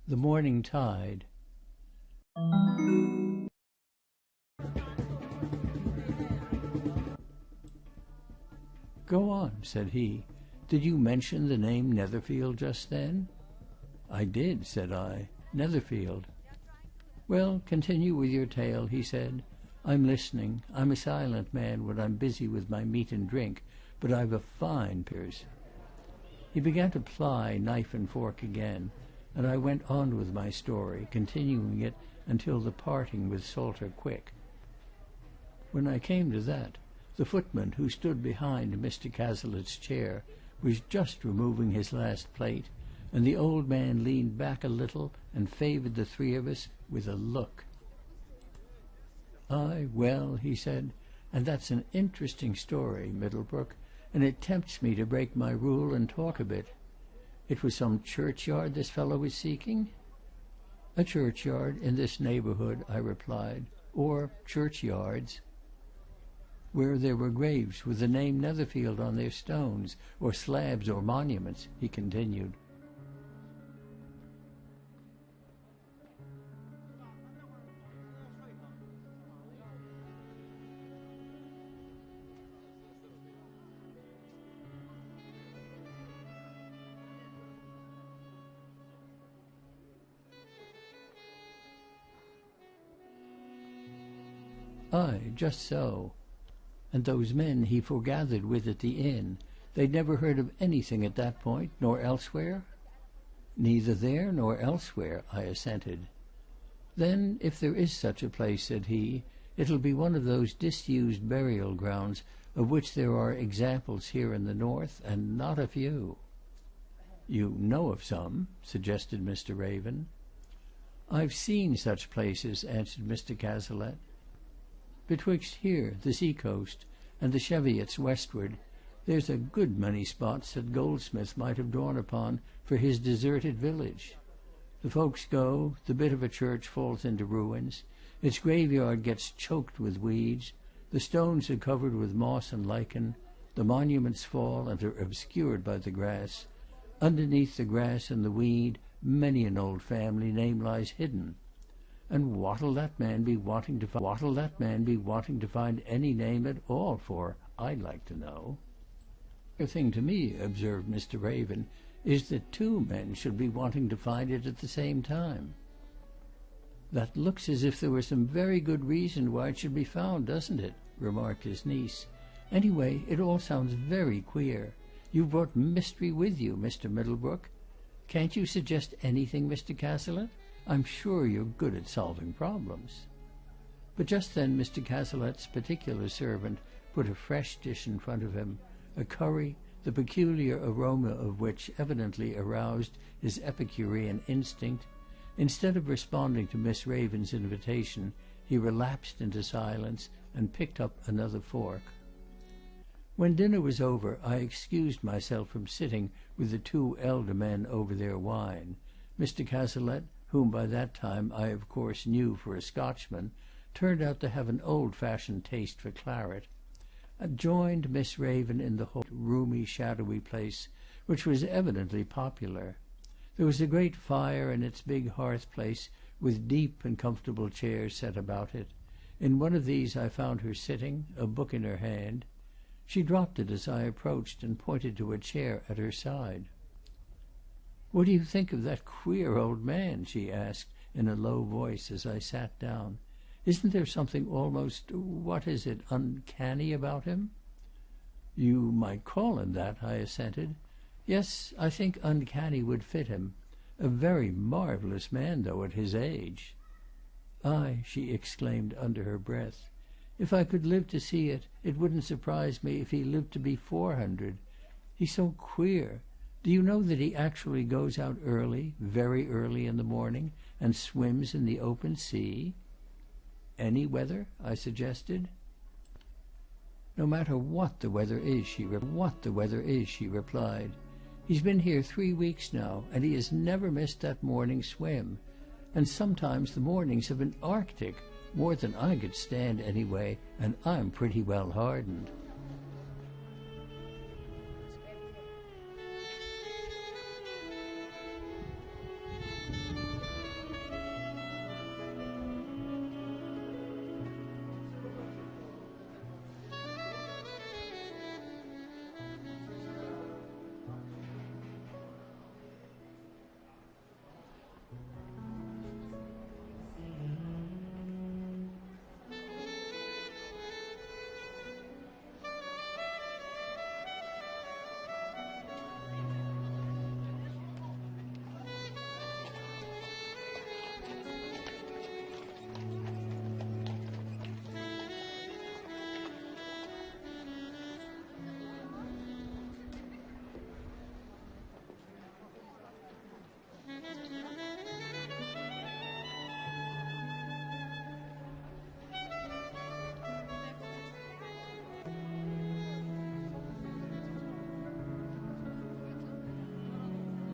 The Morning Tide. "Go on," said he. "Did you mention the name Netherfield just then?" "I did," said I. "Netherfield." "Well, continue with your tale," he said. "I'm listening. I'm a silent man when I'm busy with my meat and drink, but I've a fine piers." He began to ply knife and fork again, and I went on with my story, continuing it until the parting with Salter Quick. When I came to that, the footman who stood behind Mr. Cazalet's chair was just removing his last plate, and the old man leaned back a little and favoured the three of us with a look. "Aye, well," he said, "and that's an interesting story, Middlebrook, and it tempts me to break my rule and talk a bit. It was some churchyard this fellow was seeking?" "A churchyard in this neighbourhood," I replied, "or churchyards." "Where there were graves with the name Netherfield on their stones, or slabs or monuments," he continued. "Aye, just so. And those men he foregathered with at the inn, they'd never heard of anything at that point, nor elsewhere?" "Neither there nor elsewhere," I assented. "Then, if there is such a place," said he, "it'll be one of those disused burial grounds of which there are examples here in the north, and not a few." "You know of some?" suggested Mr. Raven. "I've seen such places," answered Mr. Cazalet. "Betwixt here, the sea-coast, and the Cheviots westward, there's a good many spots that Goldsmith might have drawn upon for his deserted village. The folks go, the bit of a church falls into ruins, its graveyard gets choked with weeds, the stones are covered with moss and lichen, the monuments fall and are obscured by the grass. Underneath the grass and the weed, many an old family name lies hidden. And what'll that man be wanting to find any name at all for, I'd like to know?" "The thing to me," observed Mr. Raven, "is that two men should be wanting to find it at the same time." "That looks as if there were some very good reason why it should be found, doesn't it?" remarked his niece. "Anyway, it all sounds very queer. You've brought mystery with you, Mr. Middlebrook. Can't you suggest anything, Mr. Cazalet? I'm sure you're good at solving problems." But just then Mr. Cazalet's particular servant put a fresh dish in front of him, a curry, the peculiar aroma of which evidently aroused his Epicurean instinct. Instead of responding to Miss Raven's invitation, he relapsed into silence and picked up another fork. When dinner was over, I excused myself from sitting with the two elder men over their wine. Mr. Cazalet, whom by that time I of course knew for a Scotchman, turned out to have an old-fashioned taste for claret, joined Miss Raven in the whole roomy, shadowy place, which was evidently popular. There was a great fire in its big hearth-place, with deep and comfortable chairs set about it. In one of these I found her sitting, a book in her hand. She dropped it as I approached and pointed to a chair at her side. "What do you think of that queer old man?" she asked in a low voice as I sat down. "Isn't there something almost, uncanny about him?" "You might call him that," I assented. "Yes, I think uncanny would fit him. A very marvellous man, though, at his age." "Aye," she exclaimed under her breath. "If I could live to see it, it wouldn't surprise me if he lived to be 400. He's so queer. Do you know that he actually goes out early, very early in the morning, and swims in the open sea?" "Any weather?" I suggested. "No matter what the weather is," she replied. "He's been here 3 weeks now, and he has never missed that morning swim. And sometimes the mornings have been Arctic, more than I could stand anyway, and I'm pretty well hardened.